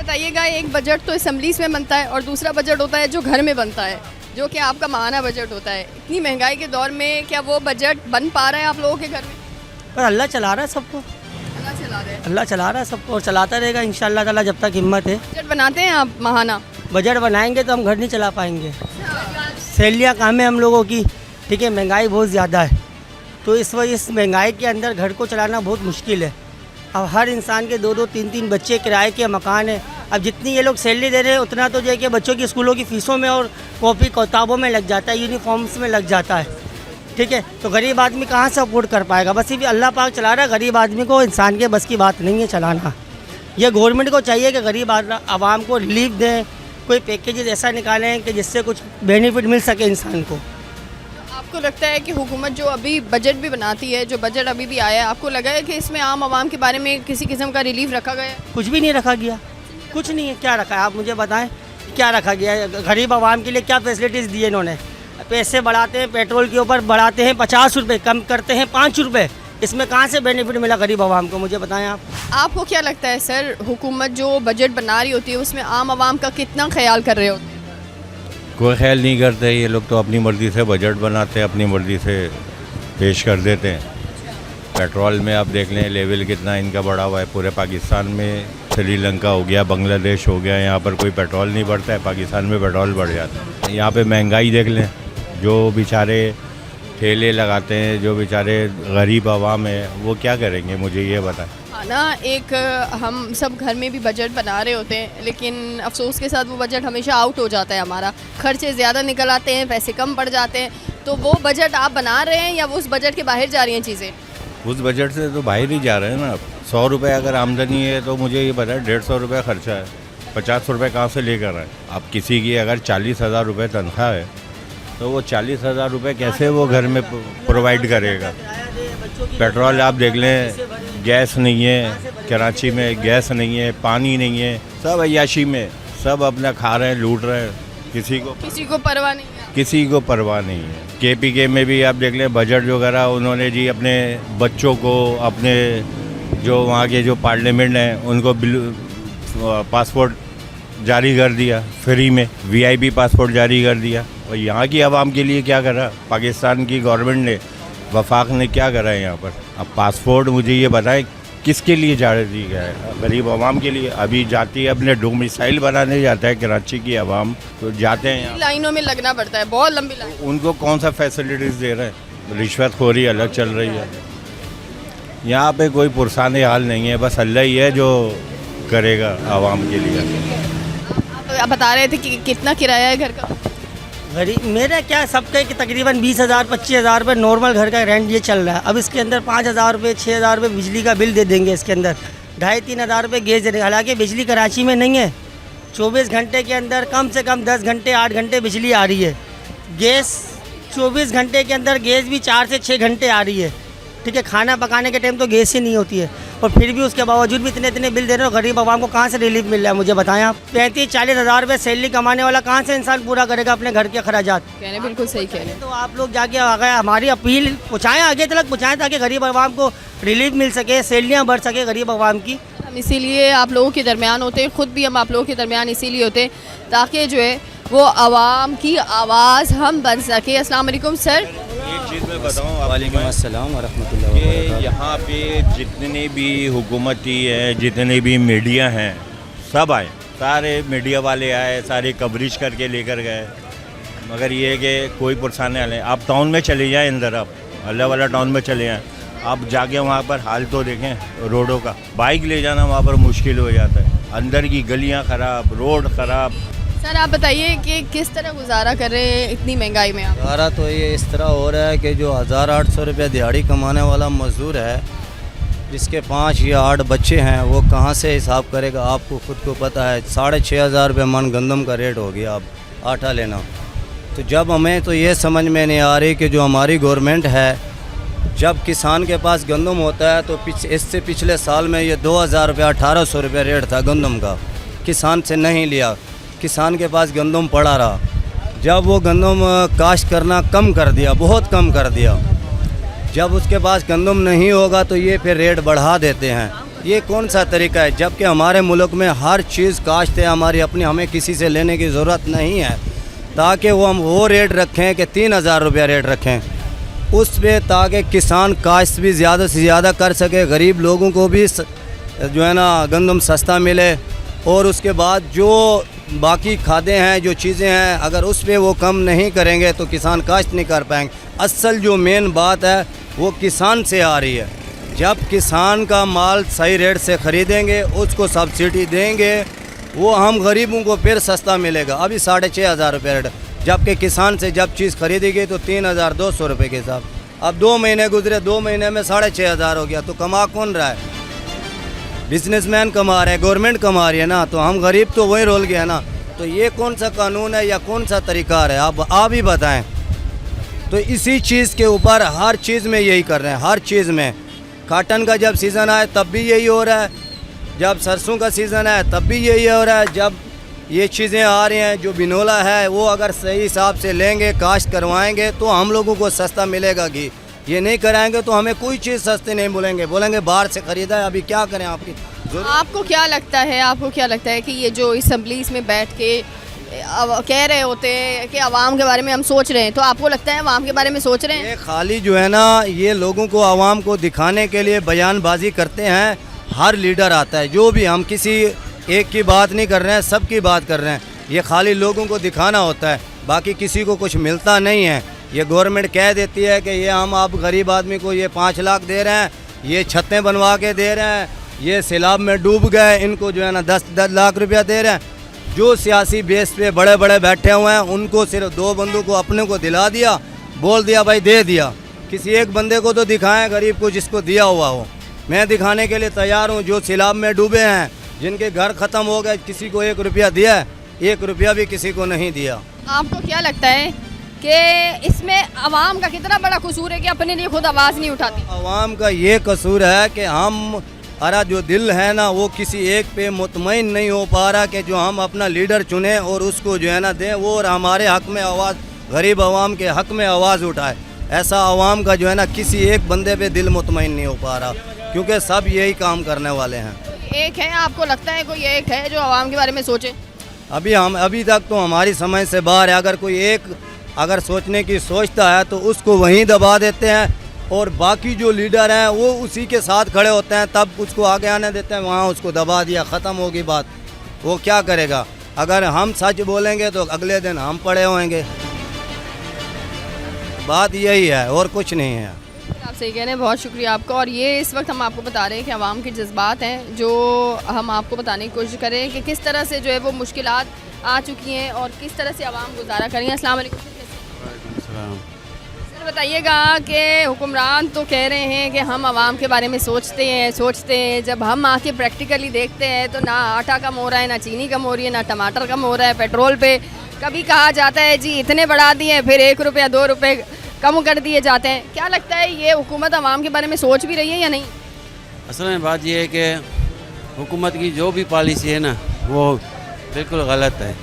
बताइएगा, एक बजट तो असेंबलीज में बनता है और दूसरा बजट होता है जो घर में बनता है, जो कि आपका माहाना बजट होता है। इतनी महंगाई के दौर में क्या वो बजट बन पा रहा है आप लोगों के घर में? पर अल्लाह चला रहा है सबको, अल्लाह चला रहे हैं। अल्लाह चला रहा है सबको और चलाता रहेगा इंशाअल्लाह ताला जब तक हिम्मत है। बजट बनाते हैं आप माहाना? बजट बनाएंगे तो हम घर नहीं चला पाएंगे। सैलियाँ काम है हम लोगों की, ठीक है। महंगाई बहुत ज़्यादा है, तो इस वजह इस महंगाई के अंदर घर को चलाना बहुत मुश्किल है। अब हर इंसान के 2-2 3-3 बच्चे, किराए के मकान है। अब जितनी ये लोग सैलरी दे रहे हैं उतना तो जो है कि बच्चों की स्कूलों की फ़ीसों में और कॉपी किताबों में लग जाता है, यूनिफॉर्म्स में लग जाता है, ठीक है। तो गरीब आदमी कहाँ से अफोर्ड कर पाएगा? बस ये अल्लाह पाक चला रहा है, गरीब आदमी को इंसान के बस की बात नहीं है चलाना। ये गवर्नमेंट को चाहिए कि गरीब आवाम को रिलीफ दें, कोई पैकेजेस ऐसा निकालें कि जिससे कुछ बेनिफिट मिल सके इंसान को। आपको लगता है कि हुकूमत जो अभी बजट भी बनाती है, जो बजट अभी भी आया है, आपको लगा है कि इसमें आम आवाम के बारे में किसी किस्म का रिलीफ रखा गया है? कुछ भी नहीं रखा गया, कुछ नहीं है। क्या रखा है आप मुझे बताएं, क्या रखा गया है? गरीब आवाम के लिए क्या फैसिलिटीज़ दिए इन्होंने? पैसे बढ़ाते हैं, पेट्रोल के ऊपर बढ़ाते हैं 50 रुपये, कम करते हैं 5 रुपये। इसमें कहाँ से बेनिफिट मिला गरीब आवाम को, मुझे बताएं आप। आपको क्या लगता है सर, हुकूमत जो बजट बना रही होती है उसमें आम आवाम का कितना ख्याल कर रहे होते हैं? कोई ख्याल नहीं करते, ये लोग तो अपनी मर्ज़ी से बजट बनाते हैं, अपनी मर्ज़ी से पेश कर देते हैं। पेट्रोल में आप देख लें लेवल कितना इनका बढ़ा हुआ है। पूरे पाकिस्तान में श्रीलंका हो गया, बांग्लादेश हो गया, यहाँ पर कोई पेट्रोल नहीं बढ़ता है, पाकिस्तान में पेट्रोल बढ़ जाता है। यहाँ पे महंगाई देख लें, जो बेचारे ठेले लगाते हैं, जो बेचारे गरीब आवाम है, वो क्या करेंगे मुझे ये बताएं। हाँ ना, एक हम सब घर में भी बजट बना रहे होते हैं, लेकिन अफसोस के साथ वो बजट हमेशा आउट हो जाता है हमारा। खर्चे ज़्यादा निकल आते हैं, पैसे कम पड़ जाते हैं। तो वो बजट आप बना रहे हैं या वो उस बजट के बाहर जा रही हैं चीज़ें? उस बजट से तो बाहर ही जा रहे हैं ना। 100 रुपये अगर आमदनी है तो मुझे ये पता है 150 रुपये खर्चा है, 50 रुपये कहाँ से लेकर आए? अब किसी की अगर 40,000 रुपये तनख्वाह है तो वो 40,000 रुपये कैसे वो घर में प्रोवाइड करेगा? पेट्रोल आप देख लें, गैस नहीं है, कराची में गैस नहीं है, पानी नहीं है, सब अय्याशी में, सब अपना खा रहे हैं, लूट रहे हैं, किसी को परवाह नहीं है। किसी को परवाह नहीं है। KPK में भी आप देख लें बजट जो करा उन्होंने जी, अपने बच्चों को, अपने जो वहाँ के जो पार्लियामेंट हैं उनको पासपोर्ट जारी कर दिया फ्री में, VIP पासपोर्ट जारी कर दिया। और यहाँ की आवाम के लिए क्या करा पाकिस्तान की गवर्नमेंट ने, वफाक ने क्या करा है यहाँ पर? अब पासपोर्ट मुझे ये बताएं किसके लिए जारी गया है? गरीब आवाम के लिए। अभी जाती है अपने डोमिसाइल बनाने जाता है कराची की आवाम, तो जाते हैं लाइनों में लगना पड़ता है, बहुत लंबी लाइन। उनको कौन सा फैसिलिटीज़ दे रहे हैं? रिश्वतखोरी अलग चल रही है। यहाँ पे कोई पुरसान हाल नहीं है, बस अल्लाह ही है जो करेगा आवाम के लिए। आप बता रहे थे कि कितना किराया है घर का? गरीब मेरा क्या, सबका कि तकरीबन 20,000 25,000 रुपये नॉर्मल घर का रेंट ये चल रहा है। अब इसके अंदर 5,000 रुपये 6,000 रुपये बिजली का बिल दे देंगे, इसके अंदर 2,500-3 हज़ार रुपये गैस दे देंगे। हालांकि बिजली कराची में नहीं है, 24 घंटे के अंदर कम से कम 10 घंटे 8 घंटे बिजली आ रही है। गैस 24 घंटे के अंदर गैस भी 4 से 6 घंटे आ रही है, ठीक है। खाना पकाने के टाइम तो गैस ही नहीं होती है, और फिर भी उसके बावजूद भी इतने बिल दे रहे हो। गरीब आवाम को कहाँ से रिलीफ मिल रहा है मुझे बताएं आप? 35-40 हज़ार रुपये सैलरी कमाने वाला कहाँ से इंसान पूरा करेगा अपने घर के अखराजात? कहने बिल्कुल सही कह रहे हैं। तो आप लोग जाके हमारी अपील पहुँचाएँ, आगे तक पहुँचाएँ, ताकि गरीब आवाम को रिलीफ मिल सके, सैलरियाँ बढ़ सके गरीब आवाम की। हम इसीलिए आप लोगों के दरमियान होते हैं, ख़ुद भी हम आप लोगों के दरमियान इसीलिए होते हैं ताकि जो है वो आवाम की आवाज़ हम बन सके। अस्सलाम वालेकुम सर। एक चीज़ मैं बताऊँ, वालेकुम अस्सलाम वरहमतुल्लाहि वबरकातुहू। यहाँ पे जितने भी हुकूमती है, जितने भी मीडिया हैं, सब आए, सारे मीडिया वाले आए, सारे कवरेज करके लेकर गए, मगर ये है कि कोई पुरसाने वाले। आप टाउन में चले जाएँ, अंदर आप अल्लाह वाला टाउन में चले जाएँ, आप जाके वहाँ पर हाल तो देखें रोडों का। बाइक ले जाना वहाँ पर मुश्किल हो जाता है, अंदर की गलियाँ ख़राब, रोड ख़राब। सर आप बताइए कि किस तरह गुजारा कर रहे हैं इतनी महंगाई में आप? गुजारा तो ये इस तरह हो रहा है कि जो 1,800 रुपये दिहाड़ी कमाने वाला मज़दूर है, जिसके 5 या 8 बच्चे हैं, वो कहाँ से हिसाब करेगा? आपको खुद को पता है 6,500 रुपये मन गंदम का रेट हो गया अब आटा लेना। तो जब हमें तो ये समझ में नहीं आ रही कि जो हमारी गवर्नमेंट है, जब किसान के पास गंदम होता है तो इससे पिछले साल में ये 2,000 रुपये 1,800 रुपये रेट था गंदम का, किसान से नहीं लिया, किसान के पास गंदम पड़ा रहा। जब वो गंदम काश्त करना कम कर दिया, बहुत कम कर दिया, जब उसके पास गंदम नहीं होगा तो ये फिर रेट बढ़ा देते हैं। ये कौन सा तरीका है? जबकि हमारे मुल्क में हर चीज़ काश्त है हमारी अपनी, हमें किसी से लेने की ज़रूरत नहीं है, ताकि हम वो रेट रखें कि 3,000 रुपया रेट रखें उस पे, ताकि किसान काश्त भी ज़्यादा से ज़्यादा कर सके, गरीब लोगों को भी जो है ना गंदम सस्ता मिले। और उसके बाद जो बाकी खादें हैं, जो चीज़ें हैं, अगर उस पे वो कम नहीं करेंगे तो किसान काश्त नहीं कर पाएंगे। असल जो मेन बात है वो किसान से आ रही है। जब किसान का माल सही रेट से ख़रीदेंगे, उसको सब्सिडी देंगे, वो हम गरीबों को फिर सस्ता मिलेगा। अभी 6,500 रुपये रेट, जबकि किसान से जब चीज़ खरीदी गई तो 3,200 रुपये के हिसाब। अब 2 महीने गुजरे, 2 महीने में 6,500 हो गया, तो कमा कौन रहा है? बिजनेसमैन कमा रहे हैं, गवर्नमेंट कमा रही है ना, तो हम गरीब तो वही रोल गए ना। तो ये कौन सा कानून है या कौन सा तरीका है? आप ही बताएं। तो इसी चीज़ के ऊपर हर चीज़ में यही कर रहे हैं, हर चीज़ में। काटन का जब सीज़न आए तब भी यही हो रहा है, जब सरसों का सीज़न है तब भी यही हो रहा है। जब ये चीज़ें आ रही हैं, जो बिनोला है वो अगर सही हिसाब से लेंगे, काश्त करवाएंगे तो हम लोगों को सस्ता मिलेगा घी। ये नहीं कराएंगे तो हमें कोई चीज़ सस्ती नहीं बोलेंगे बाहर से ख़रीदा है। अभी क्या करें? आपको क्या लगता है कि ये जो असम्बलीज में बैठ के कह रहे होते हैं कि आवाम के बारे में हम सोच रहे हैं, तो आपको लगता है आवाम के बारे में सोच रहे हैं? ये खाली जो है ना, ये लोगों को आवाम को दिखाने के लिए बयानबाजी करते हैं। हर लीडर आता है, जो भी, हम किसी एक की बात नहीं कर रहे हैं, सब की बात कर रहे हैं। ये खाली लोगों को दिखाना होता है, बाकी किसी को कुछ मिलता नहीं है। ये गवर्नमेंट कह देती है कि ये हम आप गरीब आदमी को ये 5 लाख दे रहे हैं, ये छतें बनवा के दे रहे हैं, ये सैलाब में डूब गए इनको जो है ना 10 लाख रुपया दे रहे हैं। जो सियासी बेस पे बड़े बड़े बैठे हुए हैं, उनको सिर्फ 2 बंदों को अपने को दिला दिया, बोल दिया भाई दे दिया। किसी एक बंदे को तो दिखाएं गरीब को जिसको दिया हुआ हो। मैं दिखाने के लिए तैयार हूँ। जो सैलाब में डूबे हैं, जिनके घर ख़त्म हो गए, किसी को 1 रुपया दिया है? 1 रुपया भी किसी को नहीं दिया। आपको क्या लगता है कि इसमें आवाम का कितना बड़ा कसूर है कि अपने लिए खुद आवाज़ नहीं उठाती? आवाम का ये कसूर है कि हम हमारा जो दिल है ना, वो किसी एक पे मुतमईन नहीं हो पा रहा कि जो हम अपना लीडर चुने और उसको जो है ना दें वो, और हमारे हक़ में आवाज़, गरीब आवाम के हक़ में आवाज़ उठाए। ऐसा आवाम का जो है ना किसी एक बंदे पे दिल मुतमईन नहीं हो पा रहा, क्योंकि सब यही काम करने वाले हैं। एक है, आपको लगता है कोई एक है जो आवाम के बारे में सोचे? अभी तक तो हमारी समझ से बाहर है। अगर कोई एक अगर सोचने की सोचता है तो उसको वहीं दबा देते हैं, और बाकी जो लीडर हैं वो उसी के साथ खड़े होते हैं, तब उसको आगे आने देते हैं, वहाँ उसको दबा दिया, ख़त्म होगी बात। वो क्या करेगा? अगर हम सच बोलेंगे तो अगले दिन हम पड़े होंगे। बात यही है और कुछ नहीं है। आप सही कह रहे हैं, बहुत शुक्रिया आपका। और ये इस वक्त हम आपको बता रहे हैं कि आवाम के जज्बात हैं, जो हम आपको बताने की कोशिश करें कि किस तरह से जो है वो मुश्किलात आ चुकी हैं और किस तरह से आवाम गुजारा करेंगे। अस्सलाम वालेकुम। सर बताइएगा कि हुक्मरान तो कह रहे हैं कि हम आवाम के बारे में सोचते हैं, जब हम आके प्रैक्टिकली देखते हैं तो ना आटा कम हो रहा है, ना चीनी कम हो रही है, ना टमाटर कम हो रहा है, पेट्रोल पे कभी कहा जाता है जी इतने बढ़ा दिए, फिर 1 रुपया 2 रुपये कम कर दिए जाते हैं। क्या लगता है ये हुकूमत आवाम के बारे में सोच भी रही है या नहीं? असल में बात यह है कि हुकूमत की जो भी पॉलिसी है ना वो बिल्कुल गलत है।